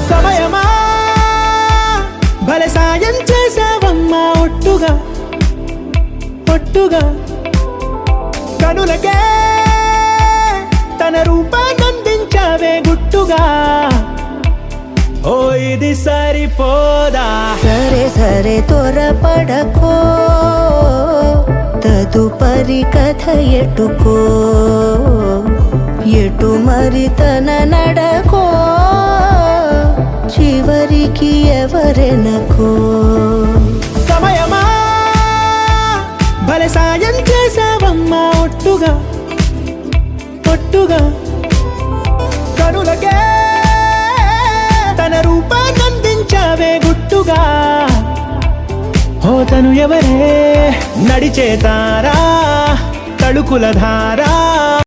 సమయమా భలే సాయం చేసావమ్మా ఒట్టుగా ఒట్టుగా కనులకే తన రూపాన్నందించావే గుట్టుగా ఓ ఇది సరిపోదా సరే సరే త్వరపడకో తదుపరి కథ ఎటుకో ఎటు మరి తన నడకో చివరికి ఎవరెనకో సమయమా భలే సాయం చేసావమ్మా ఒట్టుగా ఒట్టుగా కనులకే తన రూపాన్నందించావే గుట్టుగా ఓ తను ఎవరే నడిచే తారా తళుకుల ధారా